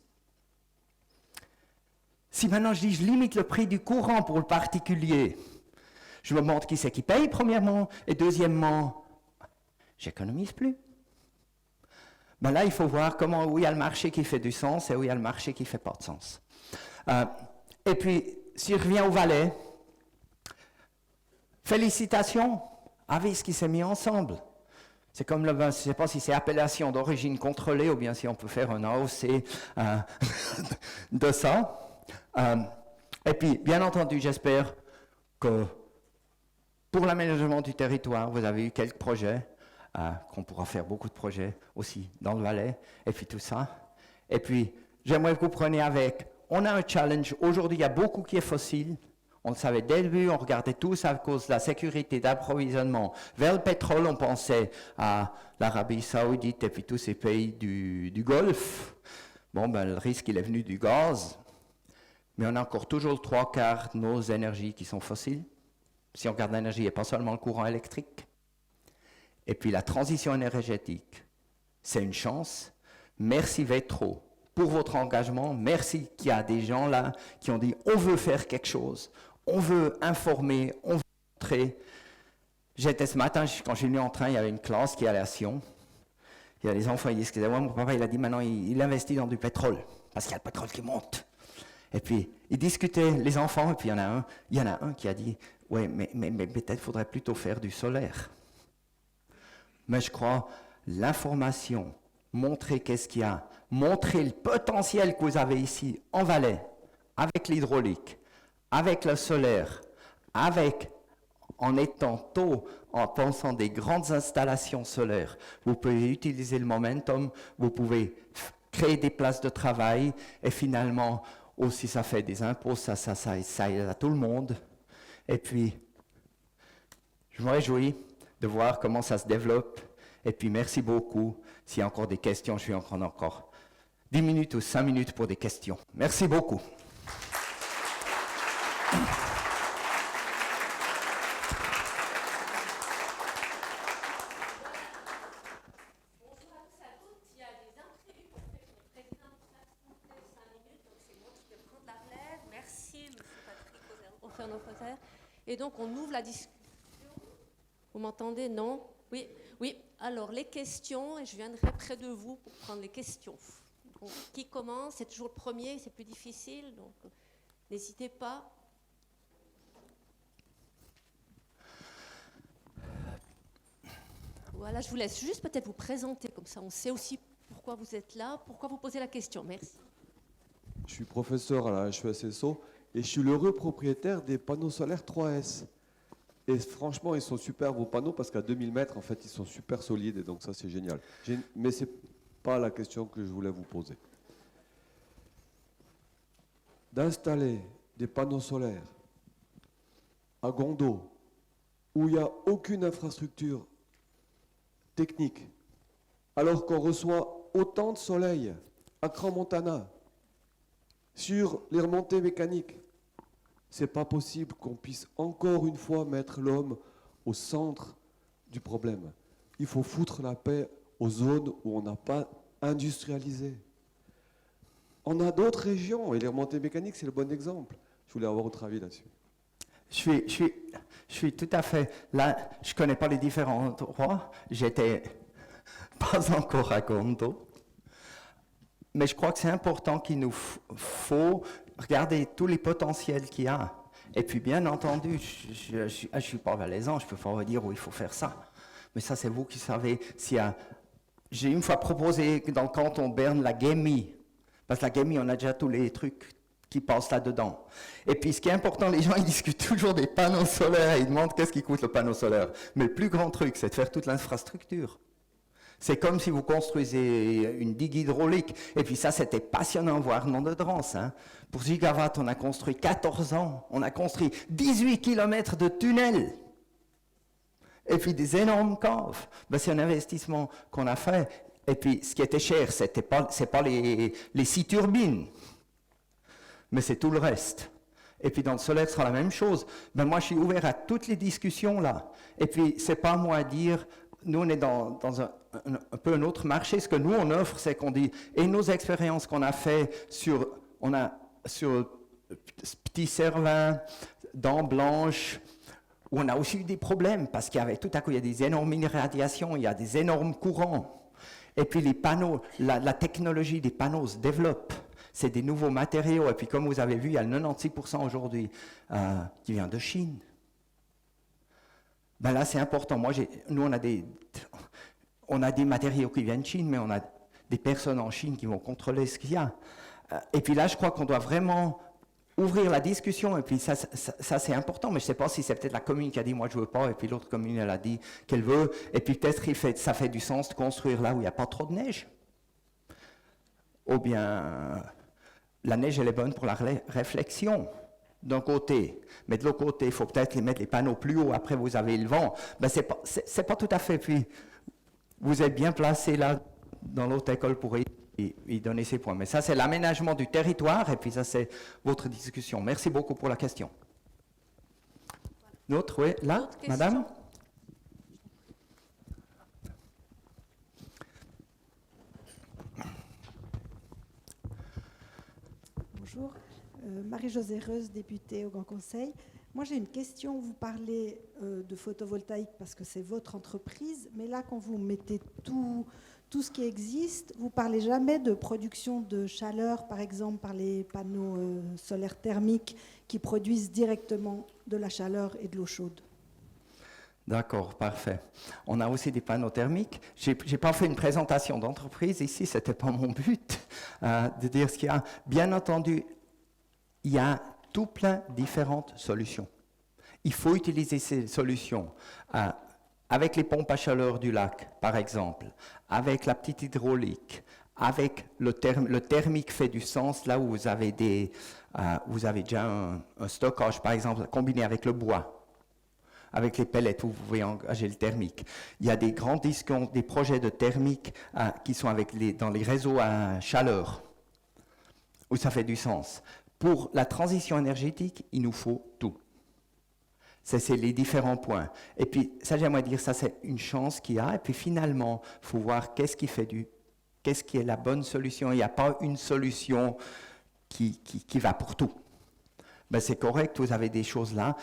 Si maintenant je dis je limite le prix du courant pour le particulier, je me demande qui c'est qui paye premièrement, et deuxièmement, j'économise plus. Ben là il faut voir où il y a le marché qui fait du sens et où il y a le marché qui ne fait pas de sens. Et puis, si je reviens au Valais, félicitations, avec ce qui s'est mis ensemble. C'est comme le vin, je ne sais pas si c'est appellation d'origine contrôlée ou bien si on peut faire un AOC de ça. Et puis, bien entendu, j'espère que pour l'aménagement du territoire, vous avez eu quelques projets, qu'on pourra faire beaucoup de projets aussi dans le Valais, et puis tout ça. Et puis, j'aimerais que vous preniez on a un challenge. Aujourd'hui, il y a beaucoup qui est fossile. On le savait dès le début, on regardait tous à cause de la sécurité d'approvisionnement. Vers le pétrole, on pensait à l'Arabie Saoudite et puis tous ces pays du Golfe. Bon, ben, le risque, il est venu du gaz. Mais on a encore toujours le 3/4 de nos énergies qui sont fossiles. si on regarde l'énergie, et pas seulement le courant électrique. Et puis la transition énergétique, c'est une chance. Merci Vétro pour votre engagement. Merci qu'il y a des gens là qui ont dit on veut faire quelque chose, on veut informer, on veut montrer. J'étais ce matin, quand je suis venu en train, il y avait une classe qui allait à Sion. Il y a les enfants, ils disent, excusez-moi, mon papa, il a dit maintenant, il investit dans du pétrole, parce qu'il y a le pétrole qui monte. Et puis, ils discutaient, les enfants, et puis il y en a un qui a dit, ouais, mais peut-être il faudrait plutôt faire du solaire. Mais je crois, l'information, montrer qu'est-ce qu'il y a, montrer le potentiel que vous avez ici, en Valais, avec l'hydraulique, avec le solaire, en étant tôt, en pensant des grandes installations solaires, vous pouvez utiliser le momentum, vous pouvez créer des places de travail, et finalement, aussi ça fait des impôts, ça aide à tout le monde. Et puis, je me réjouis de voir comment ça se développe, et puis merci beaucoup. S'il y a encore des questions, je suis encore 10 minutes ou 5 minutes pour des questions. Merci beaucoup. Et donc, on ouvre la discussion. Vous m'entendez? Non? Oui, oui. Alors, les questions, et je viendrai près de vous pour prendre les questions. Donc, qui commence? C'est toujours le premier, c'est plus difficile, donc n'hésitez pas. Voilà, je vous laisse juste peut-être vous présenter, comme ça on sait aussi pourquoi vous êtes là, pourquoi vous posez la question. Merci. Je suis professeur à la HESSO. Et je suis l'heureux propriétaire des panneaux solaires 3S. Et franchement, ils sont super vos panneaux parce qu'à 2000 mètres, en fait, ils sont super solides et donc ça, c'est génial. Mais ce n'est pas la question que je voulais vous poser. D'installer des panneaux solaires à Gondo, où il n'y a aucune infrastructure technique, alors qu'on reçoit autant de soleil à Crans-Montana, sur les remontées mécaniques, c'est pas possible qu'on puisse encore une fois mettre l'homme au centre du problème. Il faut foutre la paix aux zones où on n'a pas industrialisé. On a d'autres régions, et les remontées mécaniques, c'est le bon exemple. Je voulais avoir votre avis là-dessus. Je suis tout à fait... Là, je ne connais pas les différents endroits. J'étais pas encore à Gondo. Mais je crois que c'est important qu'il nous faut regarder tous les potentiels qu'il y a. Et puis, bien entendu, je ne suis pas valaisan, je ne peux pas vous dire où il faut faire ça. Mais ça, c'est vous qui savez. J'ai une fois proposé dans le canton Berne la GEMI. Parce que la GEMI, on a déjà tous les trucs qui passent là-dedans. Et puis, ce qui est important, les gens, ils discutent toujours des panneaux solaires. Ils demandent qu'est-ce qui coûte le panneau solaire. Mais le plus grand truc, c'est de faire toute l'infrastructure. C'est comme si vous construisez une digue hydraulique. Et puis ça, c'était passionnant, voire non de Drance. Hein. Pour Gigawatt, on a construit 14 ans. On a construit 18 km de tunnels. Et puis des énormes caves. Ben, c'est un investissement qu'on a fait. Et puis, ce qui était cher, c'est pas les 6 turbines. Mais c'est tout le reste. Et puis dans le solaire, ce sera la même chose. Ben, moi, je suis ouvert à toutes les discussions là. Et puis, c'est pas moi à dire... Nous, on est dans un peu un autre marché. Ce que nous, on offre, c'est qu'on dit, et nos expériences qu'on a fait sur Petit Cervin, Dents Blanches, où on a aussi eu des problèmes, parce qu'il y avait tout à coup, il y a des énormes irradiations, il y a des énormes courants. Et puis les panneaux, la technologie des panneaux se développe. C'est des nouveaux matériaux. Et puis comme vous avez vu, il y a le 96% aujourd'hui qui vient de Chine. Ben là, c'est important. Nous, on a des matériaux qui viennent de Chine, mais on a des personnes en Chine qui vont contrôler ce qu'il y a. Et puis là, je crois qu'on doit vraiment ouvrir la discussion. Et puis ça c'est important. Mais je ne sais pas si c'est peut-être la commune qui a dit « moi, je ne veux pas », et puis l'autre commune, elle a dit qu'elle veut. Et puis peut-être ça fait du sens de construire là où il n'y a pas trop de neige. Ou bien, la neige, elle est bonne pour la réflexion. D'un côté, mais de l'autre côté, il faut peut-être mettre les panneaux plus haut, après vous avez le vent. Ben, c'est pas tout à fait. Puis, vous êtes bien placé là, dans l'autre école pour y donner ces points. Mais ça, c'est l'aménagement du territoire, et puis ça, c'est votre discussion. Merci beaucoup pour la question. D'autres, oui, là, D'autres questions? madame? Bonjour, Marie-Josée Reuse, députée au Grand Conseil. Moi, j'ai une question. Vous parlez de photovoltaïque parce que c'est votre entreprise, mais là, quand vous mettez tout ce qui existe, vous ne parlez jamais de production de chaleur, par exemple, par les panneaux solaires thermiques qui produisent directement de la chaleur et de l'eau chaude. D'accord, parfait. On a aussi des panneaux thermiques. Je n'ai pas fait une présentation d'entreprise ici, ce n'était pas mon but de dire ce qu'il y a. Bien entendu, il y a tout plein de différentes solutions. Il faut utiliser ces solutions avec les pompes à chaleur du lac, par exemple, avec la petite hydraulique, avec le thermique fait du sens là où vous avez déjà un stockage, par exemple, combiné avec le bois. Avec les pellets, vous pouvez engager le thermique. Il y a des grands discounts, des projets de thermique qui sont dans les réseaux à chaleur, où ça fait du sens. Pour la transition énergétique, il nous faut tout. Ça, c'est les différents points. Et puis, ça, j'aimerais dire, ça, c'est une chance qu'il y a. Et puis, finalement, il faut voir qu'est-ce qui est la bonne solution. Il n'y a pas une solution qui va pour tout. Ben, c'est correct, vous avez des choses là.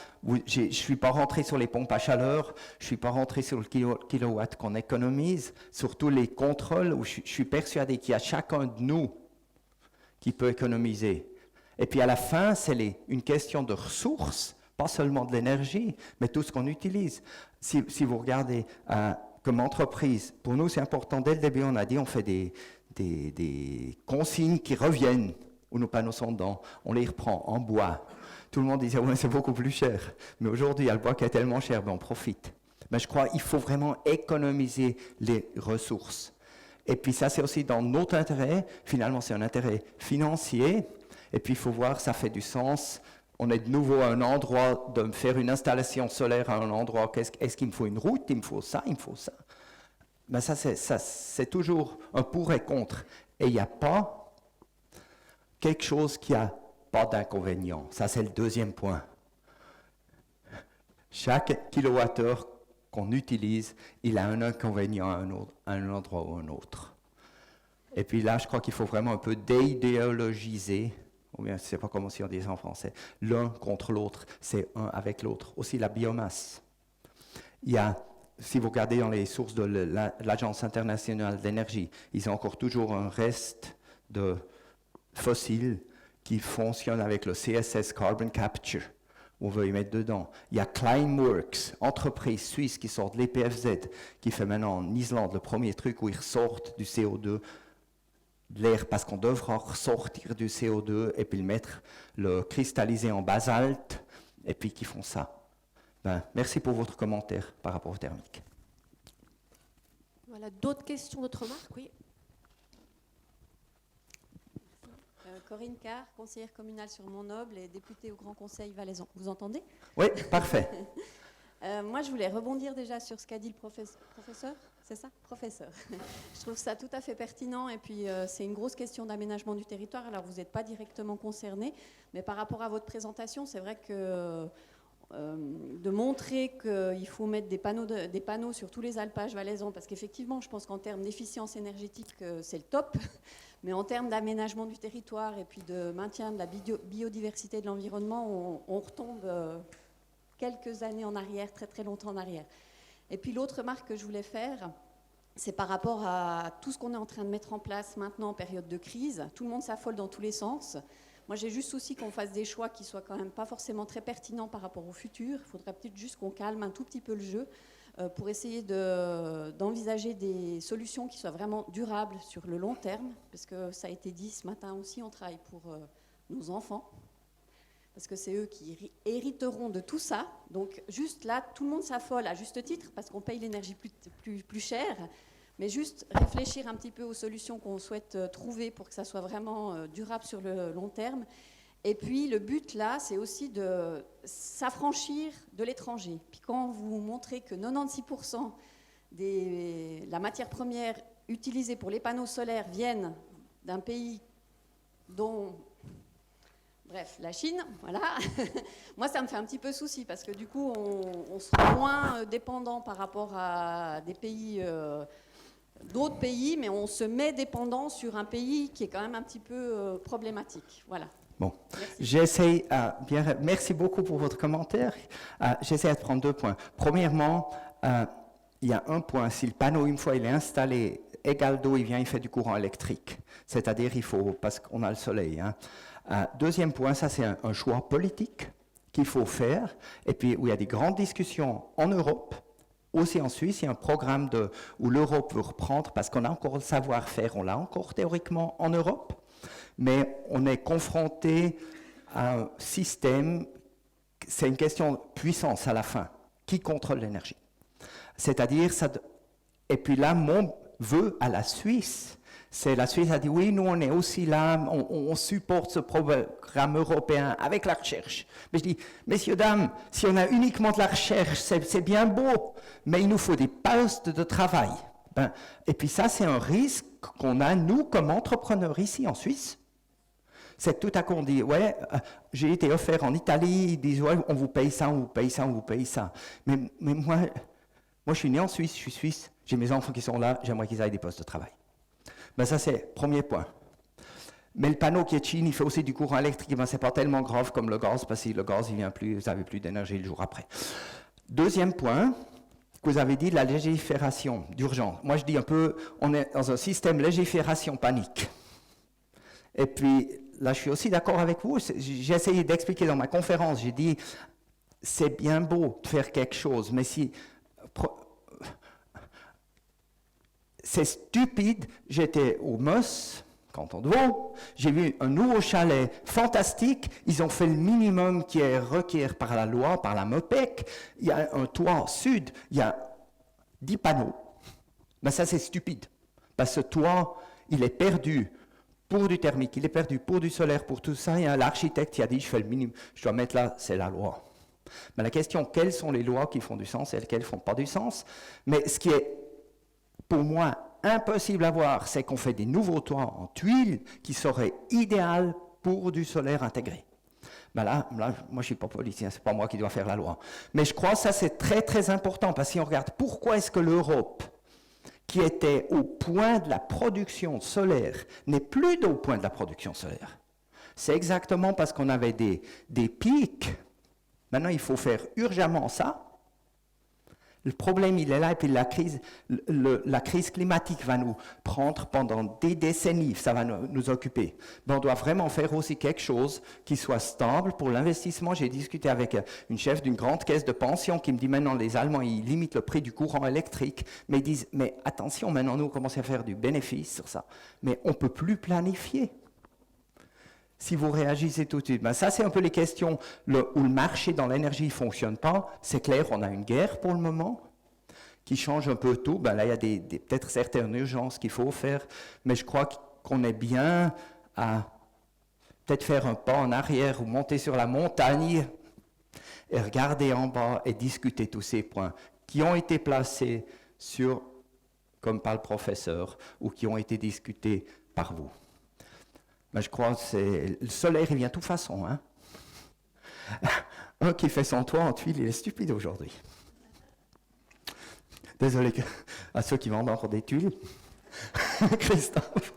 Je ne suis pas rentré sur les pompes à chaleur, je ne suis pas rentré sur le kilowatt qu'on économise, sur tous les contrôles, où je suis persuadé qu'il y a chacun de nous qui peut économiser. Et puis à la fin, c'est une question de ressources, pas seulement de l'énergie, mais tout ce qu'on utilise. Si vous regardez comme entreprise, pour nous c'est important, dès le début on a dit on fait des consignes qui reviennent, où nos panneaux sont dedans, on les reprend en bois. Tout le monde disait ouais, c'est beaucoup plus cher, mais aujourd'hui il y a le bois qui est tellement cher, ben on profite. Mais je crois qu'il faut vraiment économiser les ressources. Et puis ça c'est aussi dans notre intérêt, finalement c'est un intérêt financier. Et puis il faut voir, ça fait du sens. On est de nouveau à un endroit de faire une installation solaire à un endroit. Est-ce qu'il me faut une route? Il me faut ça, il me faut ça. Ben ça, c'est toujours un pour et contre. Et il n'y a pas quelque chose qui n'a pas d'inconvénient. Ça, c'est le deuxième point. Chaque kilowattheure qu'on utilise, il a un inconvénient à un endroit ou à un autre. Et puis là, je crois qu'il faut vraiment un peu déidéologiser, ou bien je ne sais pas comment on dit ça en français, l'un contre l'autre, c'est un avec l'autre. Aussi la biomasse. Il y a, si vous regardez dans les sources de l'Agence internationale d'énergie, ils ont encore toujours un reste de fossiles qui fonctionnent avec le CSS Carbon Capture. On veut y mettre dedans. Il y a Climeworks, entreprise suisse qui sort de l'EPFZ, qui fait maintenant en Islande le premier truc où ils ressortent du CO2 de l'air parce qu'on devra ressortir du CO2 et puis le cristalliser en basalte et puis qui font ça. Ben, merci pour votre commentaire par rapport au thermique. Voilà, d'autres questions, d'autres remarques? Oui. Corinne Carr, conseillère communale sur Montnoble et députée au Grand Conseil valaisan. Vous entendez? Oui, parfait. Moi, je voulais rebondir déjà sur ce qu'a dit le professeur. C'est ça? Professeur. Je trouve ça tout à fait pertinent et puis c'est une grosse question d'aménagement du territoire. Alors, vous n'êtes pas directement concerné, mais par rapport à votre présentation, c'est vrai que de montrer qu'il faut mettre des panneaux sur tous les alpages valaisans, parce qu'effectivement, je pense qu'en termes d'efficience énergétique, c'est le top. Mais en termes d'aménagement du territoire et puis de maintien de la biodiversité de l'environnement, on retombe quelques années en arrière, très très longtemps en arrière. Et puis l'autre remarque que je voulais faire, c'est par rapport à tout ce qu'on est en train de mettre en place maintenant en période de crise. Tout le monde s'affole dans tous les sens. Moi, j'ai juste souci qu'on fasse des choix qui soient quand même pas forcément très pertinents par rapport au futur. Il faudrait peut-être juste qu'on calme un tout petit peu le jeu pour essayer d'envisager des solutions qui soient vraiment durables sur le long terme, parce que ça a été dit ce matin aussi, on travaille pour nos enfants, parce que c'est eux qui hériteront de tout ça. Donc juste là, tout le monde s'affole à juste titre, parce qu'on paye l'énergie plus cher, mais juste réfléchir un petit peu aux solutions qu'on souhaite trouver pour que ça soit vraiment durable sur le long terme. Et puis le but là, c'est aussi de s'affranchir de l'étranger. Puis quand vous montrez que 96% de la matière première utilisée pour les panneaux solaires viennent d'un pays dont Bref, la Chine, voilà. Moi, ça me fait un petit peu souci parce que du coup, on sera moins dépendant par rapport à des pays, d'autres pays, mais on se met dépendant sur un pays qui est quand même un petit peu problématique. Voilà. Bon, Merci. j'essaie, merci beaucoup pour votre commentaire. J'essaie de prendre 2 points. Premièrement, il y a un point, si le panneau, une fois il est installé, égal d'eau, il vient, il fait du courant électrique. C'est-à-dire, il faut, parce qu'on a le soleil. Hein. Deuxième point, ça c'est un choix politique qu'il faut faire, et puis où il y a des grandes discussions en Europe. Aussi en Suisse, il y a un programme où l'Europe veut reprendre, parce qu'on a encore le savoir-faire, on l'a encore théoriquement en Europe, mais on est confronté à un système, c'est une question de puissance à la fin, qui contrôle l'énergie. C'est-à-dire, et puis là, mon vœu à la Suisse, c'est la Suisse a dit oui, nous on est aussi là, on supporte ce programme européen avec la recherche. Mais je dis, messieurs, dames, si on a uniquement de la recherche, c'est bien beau, mais il nous faut des postes de travail. Et puis ça, c'est un risque qu'on a, nous, comme entrepreneurs ici en Suisse. C'est tout à coup on dit, ouais, j'ai été offert en Italie, ils disent, ouais, on vous paye ça, on vous paye ça, on vous paye ça. Mais moi, je suis né en Suisse, je suis suisse, j'ai mes enfants qui sont là, j'aimerais qu'ils aient des postes de travail. Ça, c'est le premier point. Mais le panneau qui est de Chine, il fait aussi du courant électrique, ce n'est pas tellement grave comme le gaz, parce que le gaz, il vient plus, vous n'avez plus d'énergie le jour après. Deuxième point, que vous avez dit, la légifération d'urgence. Moi, je dis un peu, on est dans un système légifération panique. Et puis, là, je suis aussi d'accord avec vous, j'ai essayé d'expliquer dans ma conférence, j'ai dit, c'est bien beau de faire quelque chose, mais si... C'est stupide, j'étais au Moss, canton de Vaud, j'ai vu un nouveau chalet fantastique, ils ont fait le minimum qui est requis par la loi, par la MEPEC, il y a un toit sud, il y a 10 panneaux. Ça c'est stupide, parce que ce toit, il est perdu pour du thermique, il est perdu pour du solaire, pour tout ça, et l'architecte qui a dit, je fais le minimum, je dois mettre là, c'est la loi. Mais la question, quelles sont les lois qui font du sens et lesquelles ne font pas du sens? Mais ce qui est pour moi, impossible à voir, c'est qu'on fait des nouveaux toits en tuiles qui seraient idéaux pour du solaire intégré. Là, moi, je ne suis pas politicien, ce n'est pas moi qui dois faire la loi. Mais je crois que ça, c'est très, très important, parce que si on regarde pourquoi est-ce que l'Europe, qui était au point de la production solaire, n'est plus au point de la production solaire, c'est exactement parce qu'on avait des pics. Maintenant, il faut faire urgemment ça. Le problème, il est là, et puis la crise climatique va nous prendre pendant des décennies, ça va nous occuper. Mais on doit vraiment faire aussi quelque chose qui soit stable pour l'investissement. J'ai discuté avec une chef d'une grande caisse de pension qui me dit maintenant les Allemands, ils limitent le prix du courant électrique, mais ils disent, mais attention, maintenant nous, on commence à faire du bénéfice sur ça. Mais on ne peut plus planifier. Si vous réagissez tout de suite, ça c'est un peu les questions où le marché dans l'énergie ne fonctionne pas. C'est clair, on a une guerre pour le moment qui change un peu tout. Là, il y a peut-être certaines urgences qu'il faut faire, mais je crois qu'on est bien à peut-être faire un pas en arrière ou monter sur la montagne et regarder en bas et discuter tous ces points qui ont été placés comme par le professeur ou qui ont été discutés par vous. Je crois que le solaire, il vient de toute façon. Hein. Un qui fait son toit en tuile, il est stupide aujourd'hui. Désolé à ceux qui vendent encore des tuiles. Christophe.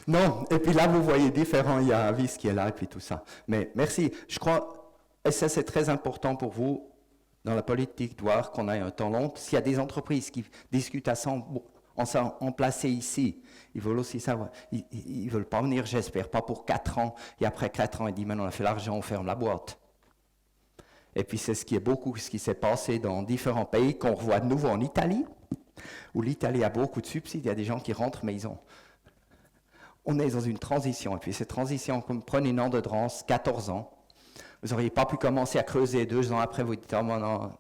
Non, et puis là, vous voyez différent, il y a Avis qui est là, et puis tout ça. Mais merci. Je crois, et ça c'est très important pour vous, dans la politique, de voir qu'on a un temps long. S'il y a des entreprises qui discutent à ça, en placer ici, ils veulent aussi savoir, ils ne veulent pas venir, j'espère, pas pour 4 ans, et après 4 ans, ils disent, maintenant on a fait l'argent, on ferme la boîte. Et puis c'est ce qui s'est passé dans différents pays, qu'on revoit de nouveau en Italie, où l'Italie a beaucoup de subsides, il y a des gens qui rentrent, mais on est dans une transition, et puis cette transition, comme prenez une endurance, 14 ans, vous n'auriez pas pu commencer à creuser 2 ans après, vous dites, oh, non,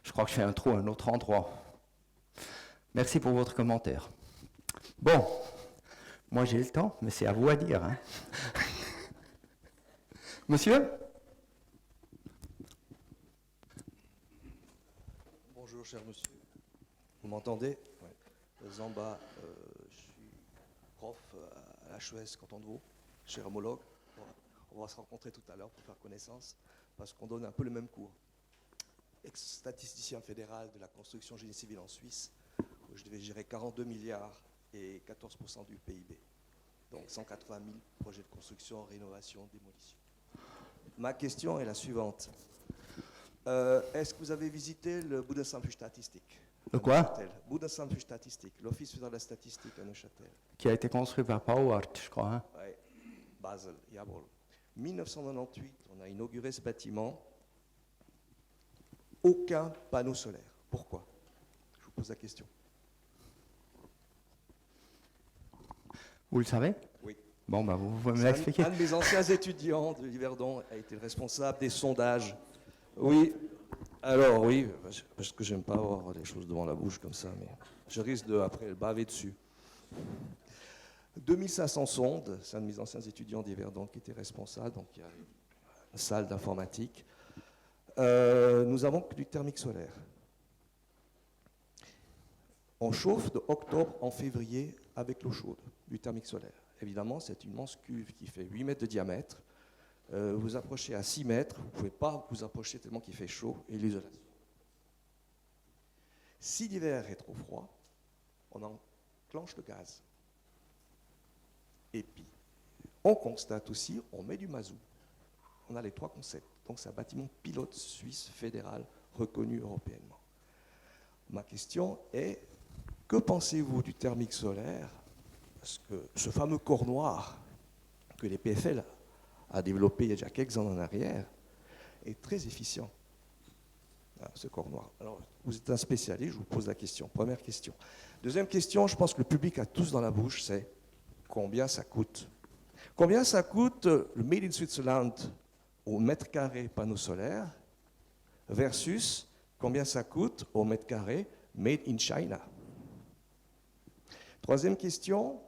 je crois que je fais un trou à un autre endroit. Merci pour votre commentaire. Bon, moi j'ai le temps, mais c'est à vous à dire. Hein. Monsieur ? Bonjour, cher monsieur. Vous m'entendez? Oui. Zamba, je suis prof à l'HES Canton de Vaud, cher homologue. On va se rencontrer tout à l'heure pour faire connaissance, parce qu'on donne un peu le même cours. Ex-statisticien fédéral de la construction génie civil en Suisse, où je devais gérer 42 milliards et 14% du PIB. Donc 180 000 projets de construction, rénovation, démolition. Ma question est la suivante. Est-ce que vous avez visité le Bundesamt für Statistik? Le quoi? Bundesamt für Statistik, l'Office fédéral de la statistique à Neuchâtel. Qui a été construit par Powart, je crois. Hein. Ouais, Basel, jawohl. 1998, on a inauguré ce bâtiment. Aucun panneau solaire. Pourquoi? Je vous pose la question. Vous le savez? Oui. Bon, bah, vous pouvez me Un l'expliquer. de mes anciens étudiants de Yverdon a été le responsable des sondages. Oui. Alors oui, parce que j'aime pas avoir des choses devant la bouche comme ça, mais je risque de après le baver dessus. 2500 sondes, c'est un de mes anciens étudiants d'Yverdon qui était responsable, donc il y a une salle d'informatique. Nous avons du thermique solaire. On chauffe de octobre en février avec l'eau chaude, du thermique solaire. Évidemment, c'est une immense cuve qui fait 8 mètres de diamètre. Vous approchez à 6 mètres, vous ne pouvez pas vous approcher tellement qu'il fait chaud, et l'isolation. Si l'hiver est trop froid, on enclenche le gaz. Et puis, on constate aussi, on met du mazout. On a les trois concepts. Donc c'est un bâtiment pilote suisse fédéral reconnu européennement. Ma question est, que pensez-vous du thermique solaire? Parce que ce fameux corps noir que les PFL a développé il y a déjà quelques années en arrière est très efficient. Ce corps noir. Alors, vous êtes un spécialiste, je vous pose la question. Première question. Deuxième question, je pense que le public a tous dans la bouche, c'est combien ça coûte? Combien ça coûte le Made in Switzerland au mètre carré panneau solaire versus combien ça coûte au mètre carré Made in China? Troisième question,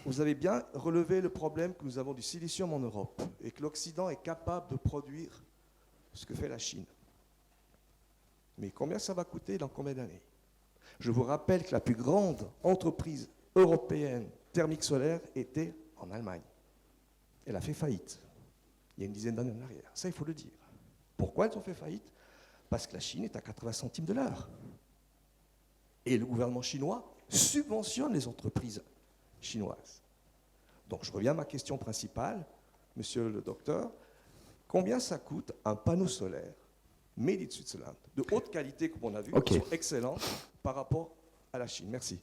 vous avez bien relevé le problème que nous avons du silicium en Europe et que l'Occident est capable de produire ce que fait la Chine. Mais combien ça va coûter dans combien d'années? Je vous rappelle que la plus grande entreprise européenne thermique solaire était en Allemagne. Elle a fait faillite il y a une dizaine d'années en arrière. Ça, il faut le dire. Pourquoi elles ont fait faillite? Parce que la Chine est à 80 centimes de l'heure. Et le gouvernement chinois subventionne les entreprises chinoises. Donc, je reviens à ma question principale, monsieur le docteur. Combien ça coûte un panneau solaire Made in Switzerland, de haute qualité, comme on a vu, Okay. excellent par rapport à la Chine? Merci.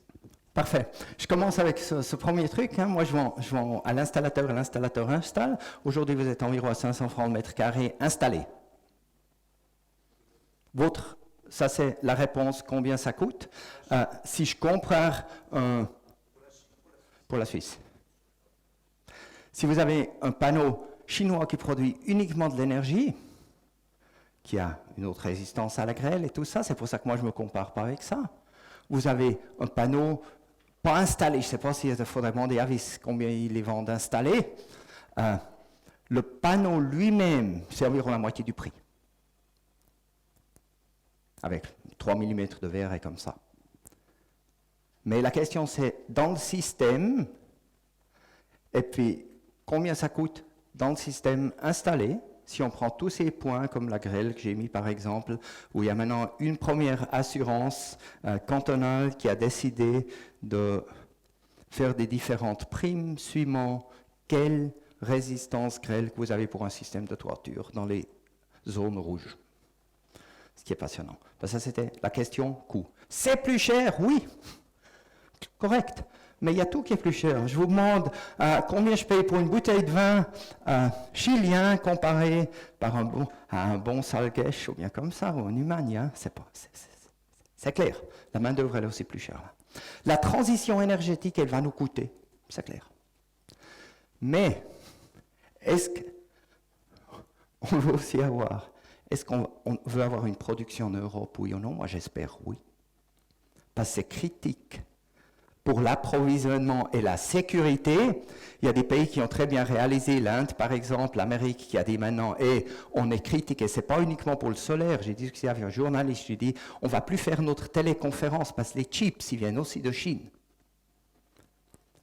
Parfait. Je commence avec ce premier truc. Hein. Moi, je vends à l'installateur et l'installateur installe. Aujourd'hui, vous êtes environ à 500 francs le mètre carré installé. Ça c'est la réponse, combien ça coûte. Si je compare pour la Suisse. Si vous avez un panneau chinois qui produit uniquement de l'énergie, qui a une autre résistance à la grêle et tout ça, c'est pour ça que moi je ne me compare pas avec ça. Vous avez un panneau pas installé, je ne sais pas s'il faudrait demander à Avis combien il les vend installés. Le panneau lui-même, c'est environ la moitié du prix. Avec 3 mm de verre et comme ça. Mais la question c'est, dans le système, et puis combien ça coûte dans le système installé, si on prend tous ces points, comme la grêle que j'ai mis par exemple, où il y a maintenant une première assurance cantonale qui a décidé de faire des différentes primes suivant quelle résistance grêle que vous avez pour un système de toiture dans les zones rouges. Ce qui est passionnant. Parce que ça, c'était la question coût. C'est plus cher, oui. Correct. Mais il y a tout qui est plus cher. Je vous demande combien je paye pour une bouteille de vin chilien comparé à un bon Salgesch, ou bien comme ça, ou un Humagne. Hein. C'est clair. La main-d'œuvre, elle est aussi plus chère. Là. La transition énergétique, elle va nous coûter. C'est clair. Mais, est-ce qu'on veut aussi avoir... Est-ce qu'on veut avoir une production en Europe, oui ou non? Moi, j'espère oui. Parce que c'est critique. Pour l'approvisionnement et la sécurité, il y a des pays qui ont très bien réalisé, l'Inde par exemple, l'Amérique qui a dit maintenant, et on est critique, et ce n'est pas uniquement pour le solaire, j'ai discuté avec un journaliste, je lui ai dit, on ne va plus faire notre téléconférence parce que les chips, ils viennent aussi de Chine.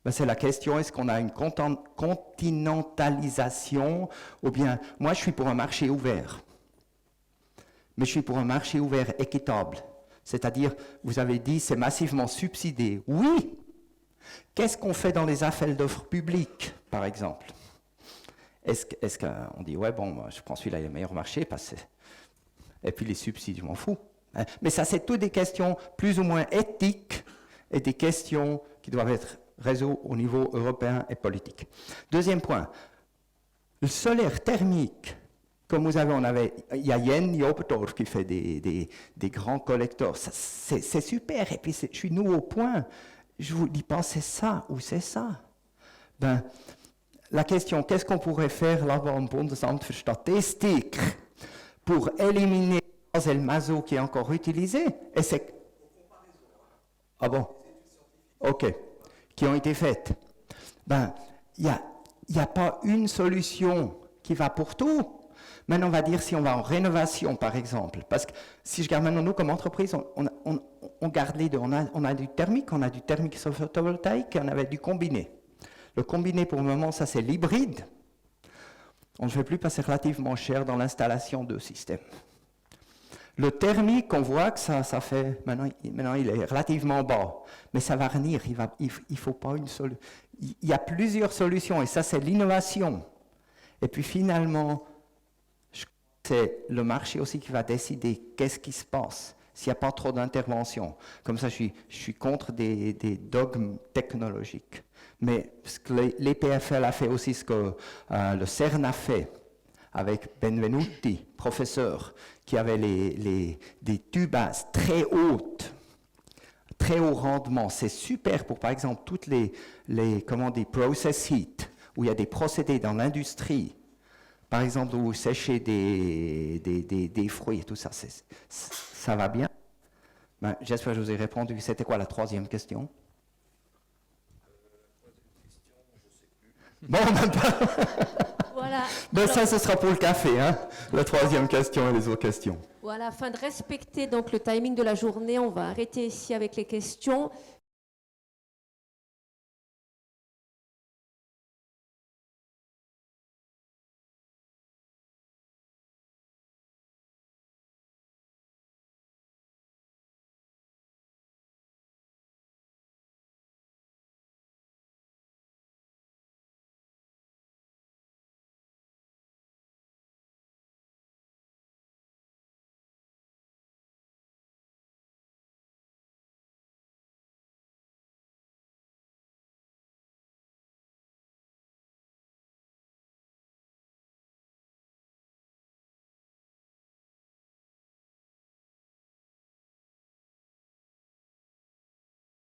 Ben, c'est la question, est-ce qu'on a une continentalisation ou bien, moi je suis pour un marché ouvert, mais je suis pour un marché ouvert équitable, c'est-à-dire, vous avez dit, c'est massivement subsidié. Oui, qu'est-ce qu'on fait dans les appels d'offres publiques, par exemple? Est-ce qu'on dit, ouais, bon, je prends celui-là, il est le meilleur marché, parce que... Et puis les subsides, je m'en fous. Hein. Mais ça, c'est toutes des questions plus ou moins éthiques et des questions qui doivent être résolues au niveau européen et politique. Deuxième point, le solaire thermique, comme vous savez, il y a Yen Joppetorf qui fait des grands collecteurs. C'est super, et puis je suis nous au point. Je vous dis pas c'est ça ou c'est ça. Ben, la question, qu'est-ce qu'on pourrait faire là au Bundesamt für Statistik pour éliminer le mazo qui est encore utilisé? Et c'est... Ah bon? Ok. Qui ont été faites. Ben, il n'y a pas une solution qui va pour tout. Maintenant, on va dire si on va en rénovation, par exemple. Parce que si je garde maintenant, nous, comme entreprise, on garde les deux. On a du thermique photovoltaïque et on avait du combiné. Le combiné, pour le moment, ça, c'est l'hybride. On ne fait plus passer relativement cher dans l'installation de systèmes. Le thermique, on voit que ça fait... Maintenant, il est relativement bas. Mais ça va venir. Il faut pas une solution. Il y a plusieurs solutions. Et ça, c'est l'innovation. Et puis, finalement... c'est le marché aussi qui va décider qu'est-ce qui se passe s'il n'y a pas trop d'intervention. Comme ça, je suis contre des dogmes technologiques. Mais ce que l'EPFL a fait aussi, ce que le CERN a fait avec Benvenuti, professeur, qui avait des tubes à très haut rendement. C'est super pour, par exemple, toutes les process heat, où il y a des procédés dans l'industrie. Par exemple, où vous séchez des fruits et tout ça, ça va bien. Ben, j'espère que je vous ai répondu. C'était quoi la troisième question? Bon, même pas. Voilà. Ben, Alors, ça, ce sera pour le café, hein, la troisième question et les autres questions. voilà, afin de respecter donc le timing de la journée, on va arrêter ici avec les questions.